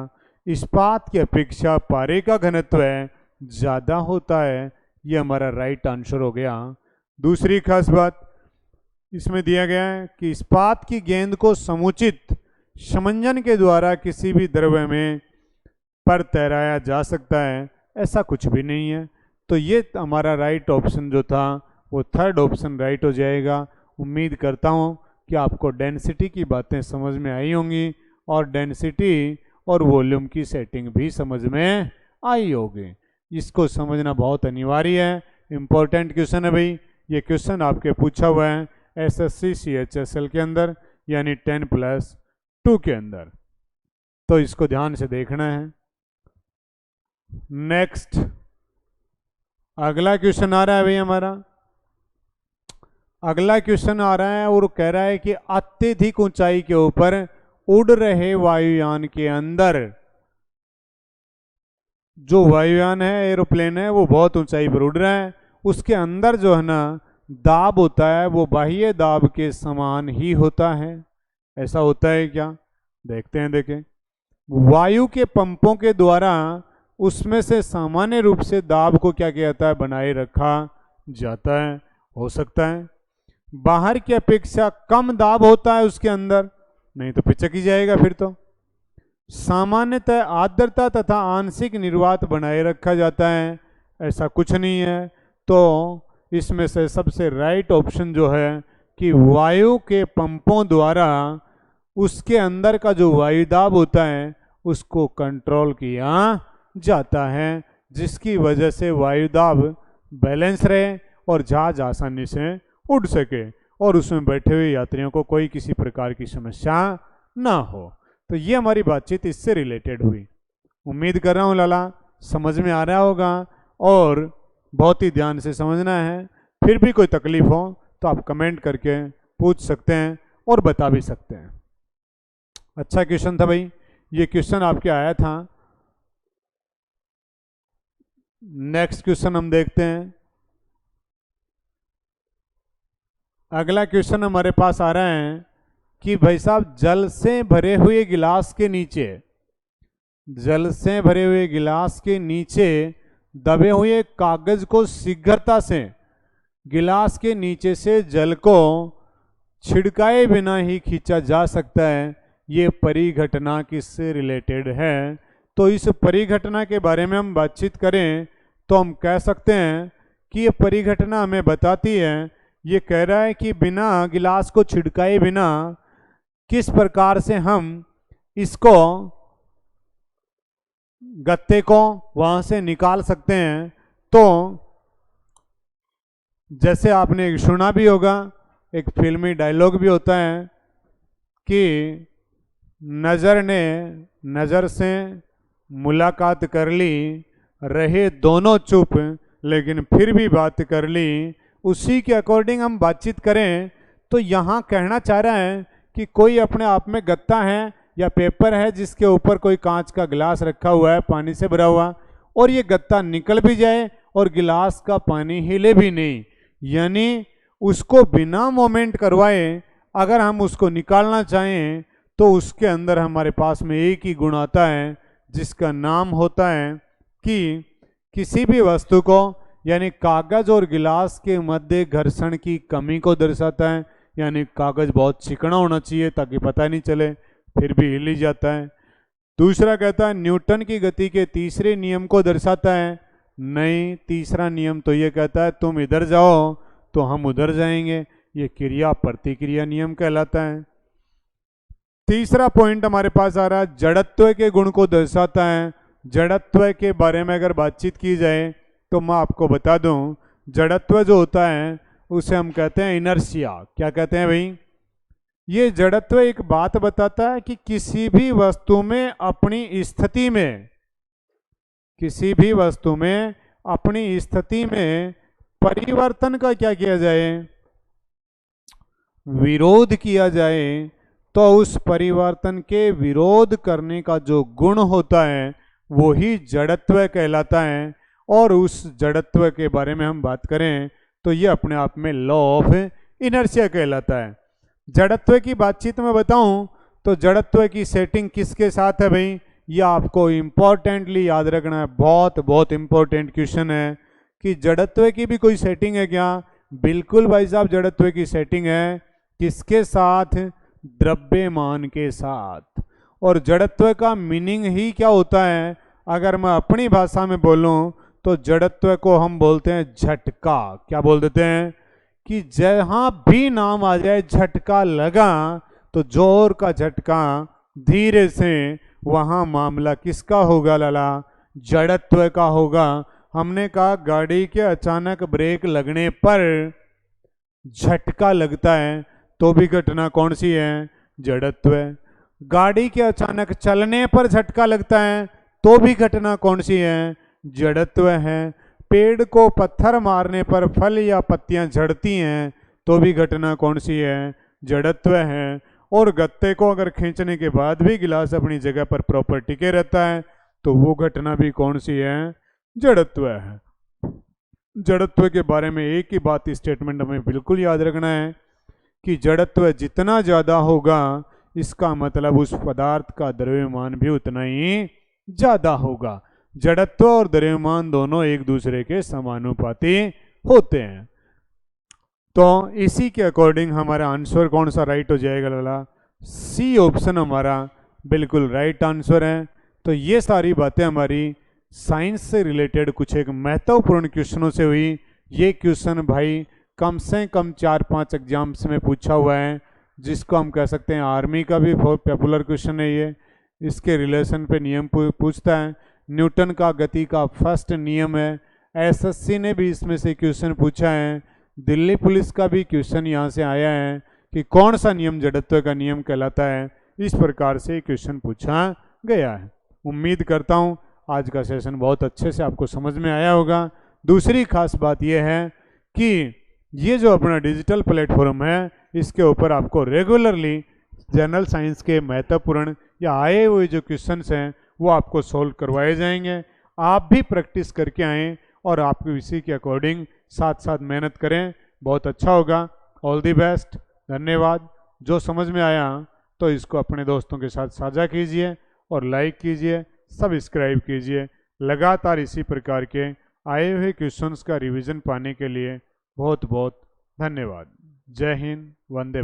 इस्पात की अपेक्षा पारे का घनत्व ज़्यादा होता है। ये हमारा राइट आंसर हो गया। दूसरी खास बात इसमें दिया गया है कि इस्पात की गेंद को समुचित समंजन के द्वारा किसी भी द्रव्य में पर तैराया जा सकता है, ऐसा कुछ भी नहीं है। तो ये हमारा राइट ऑप्शन जो था वो थर्ड ऑप्शन राइट हो जाएगा। उम्मीद करता हूँ कि आपको डेंसिटी की बातें समझ में आई होंगी और डेंसिटी और वॉल्यूम की सेटिंग भी समझ में आई होगी। इसको समझना बहुत अनिवार्य है, इम्पोर्टेंट क्वेश्चन है भाई। ये क्वेश्चन आपके पूछा हुआ है एसएससी CHSL के अंदर यानी 10+2 के अंदर। तो इसको ध्यान से देखना है। नेक्स्ट अगला क्वेश्चन आ रहा है भाई हमारा। अगला क्वेश्चन आ रहा है और कह रहा है कि अत्यधिक ऊंचाई के ऊपर उड़ रहे वायुयान के अंदर, जो वायुयान है एरोप्लेन है वो बहुत ऊंचाई पर उड़ रहा है, उसके अंदर जो है ना दाब होता है वो बाह्य दाब के समान ही होता है। ऐसा होता है क्या? देखते हैं। देखें, वायु के पंपों के द्वारा उसमें से सामान्य रूप से दाब को क्या किया जाता है? बनाए रखा जाता है। हो सकता है बाहर की अपेक्षा कम दाब होता है उसके अंदर, नहीं तो पिचक ही जाएगा फिर तो। सामान्यतः आर्द्रता तथा आंशिक निर्वात बनाए रखा जाता है, ऐसा कुछ नहीं है। तो इसमें से सबसे राइट ऑप्शन जो है कि वायु के पंपों द्वारा उसके अंदर का जो वायुदाब होता है उसको कंट्रोल किया जाता है, जिसकी वजह से वायुदाब बैलेंस रहे और जहाज आसानी से उड़ सके और उसमें बैठे हुए यात्रियों को कोई किसी प्रकार की समस्या ना हो। तो ये हमारी बातचीत इससे रिलेटेड हुई। उम्मीद कर रहा हूँ लाला समझ में आ रहा होगा और बहुत ही ध्यान से समझना है। फिर भी कोई तकलीफ हो तो आप कमेंट करके पूछ सकते हैं और बता भी सकते हैं। अच्छा क्वेश्चन था भाई, ये क्वेश्चन आपके आया था। नेक्स्ट क्वेश्चन हम देखते हैं। अगला क्वेश्चन हमारे पास आ रहा है कि भाई साहब जल से भरे हुए गिलास के नीचे, जल से भरे हुए गिलास के नीचे दबे हुए कागज को शीघ्रता से गिलास के नीचे से जल को छिड़काए बिना ही खींचा जा सकता है। ये परिघटना किससे रिलेटेड है? तो इस परिघटना के बारे में हम बातचीत करें तो हम कह सकते हैं कि ये परिघटना हमें बताती है, ये कह रहा है कि बिना गिलास को छिड़काए बिना किस प्रकार से हम इसको गत्ते को वहां से निकाल सकते हैं। तो जैसे आपने सुना भी होगा, एक फिल्मी डायलॉग भी होता है कि नज़र ने नज़र से मुलाकात कर ली, रहे दोनों चुप लेकिन फिर भी बात कर ली। उसी के अकॉर्डिंग हम बातचीत करें तो यहाँ कहना चाह रहा है कि कोई अपने आप में गत्ता है या पेपर है जिसके ऊपर कोई कांच का गिलास रखा हुआ है पानी से भरा हुआ, और ये गत्ता निकल भी जाए और गिलास का पानी हिले भी नहीं, यानी उसको बिना मोमेंट करवाए अगर हम उसको निकालना चाहें तो उसके अंदर हमारे पास में एक ही गुण आता है जिसका नाम होता है कि किसी भी वस्तु को यानी कागज और गिलास के मध्य घर्षण की कमी को दर्शाता है। यानी कागज बहुत चिकना होना चाहिए ताकि पता नहीं चले, फिर भी हिल ही जाता है। दूसरा कहता है न्यूटन की गति के तीसरे नियम को दर्शाता है। नहीं, तीसरा नियम तो ये कहता है तुम इधर जाओ तो हम उधर जाएंगे, ये क्रिया प्रतिक्रिया नियम कहलाता है। तीसरा पॉइंट हमारे पास आ रहा है जड़त्व के गुण को दर्शाता है। जड़त्व के बारे में अगर बातचीत की जाए तो मैं आपको बता दूं, जड़त्व जो होता है उसे हम कहते हैं इनर्शिया। क्या कहते हैं भाई? ये जड़त्व एक बात बताता है कि किसी भी वस्तु में अपनी स्थिति में, किसी भी वस्तु में अपनी स्थिति में परिवर्तन का क्या किया जाए, विरोध किया जाए, तो उस परिवर्तन के विरोध करने का जो गुण होता है वो ही जड़त्व कहलाता है। और उस जड़त्व के बारे में हम बात करें तो ये अपने आप में लॉ ऑफ इनर्शिया कहलाता है। जड़त्व की बातचीत में बताऊं तो जड़त्व की सेटिंग किसके साथ है भाई, ये आपको इंपॉर्टेंटली याद रखना है, बहुत बहुत इंपॉर्टेंट क्वेश्चन है कि जड़त्व की भी कोई सेटिंग है क्या। बिल्कुल भाई साहब, जड़त्व की सेटिंग है किसके साथ, द्रव्यमान के साथ। और जड़त्व का मीनिंग ही क्या होता है, अगर मैं अपनी भाषा में बोलूं तो जड़त्व को हम बोलते हैं झटका। क्या बोल देते हैं कि जहां भी नाम आ जाए झटका लगा तो जोर का झटका, धीरे से, वहां मामला किसका होगा लाला, जड़त्व का होगा। हमने कहा गाड़ी के अचानक ब्रेक लगने पर झटका लगता है तो भी घटना कौन सी है, जड़त्व। गाड़ी के अचानक चलने पर झटका लगता है तो भी घटना कौन सी है, जड़त्व है। पेड़ को पत्थर मारने पर फल या पत्तियां झड़ती हैं तो भी घटना कौन सी है, जड़त्व है। और गत्ते को अगर खींचने के बाद भी गिलास अपनी जगह पर प्रॉपर टिके रहता है तो वो घटना भी कौन सी है, जड़त्व है। जड़त्व के बारे में एक ही बात स्टेटमेंट हमें बिल्कुल याद रखना है कि जड़त्व जितना ज़्यादा होगा इसका मतलब उस पदार्थ का द्रव्यमान भी उतना ही ज़्यादा होगा। जड़त्व और द्रव्यमान दोनों एक दूसरे के समानुपाती होते हैं। तो इसी के अकॉर्डिंग हमारा आंसर कौन सा राइट हो जाएगा लाला, सी ऑप्शन हमारा बिल्कुल राइट आंसर है। तो ये सारी बातें हमारी साइंस से रिलेटेड कुछ एक महत्वपूर्ण क्वेश्चनों से हुई। ये क्वेश्चन भाई कम से कम 4-5 एग्जाम्स में पूछा हुआ है, जिसको हम कह सकते हैं आर्मी का भी बहुत पॉपुलर क्वेश्चन है ये। इसके रिलेशन पे नियम पूछता है, न्यूटन का गति का फर्स्ट नियम है। एसएससी ने भी इसमें से क्वेश्चन पूछा है, दिल्ली पुलिस का भी क्वेश्चन यहाँ से आया है कि कौन सा नियम जड़त्व का नियम कहलाता है। इस प्रकार से क्वेश्चन पूछा गया है। उम्मीद करता हूँ आज का सेशन बहुत अच्छे से आपको समझ में आया होगा। दूसरी खास बात यह है कि ये जो अपना डिजिटल प्लेटफॉर्म है इसके ऊपर आपको रेगुलरली जनरल साइंस के महत्वपूर्ण या आए हुए जो क्वेश्चंस हैं वो आपको सॉल्व करवाए जाएंगे। आप भी प्रैक्टिस करके आएँ और आप इसी के अकॉर्डिंग साथ साथ मेहनत करें, बहुत अच्छा होगा। ऑल दी बेस्ट, धन्यवाद। जो समझ में आया तो इसको अपने दोस्तों के साथ साझा कीजिए और लाइक कीजिए, सब्सक्राइब कीजिए। लगातार इसी प्रकार के आए हुए क्वेश्चंस का रिवीजन पाने के लिए बहुत बहुत धन्यवाद। जय हिंद, वंदे।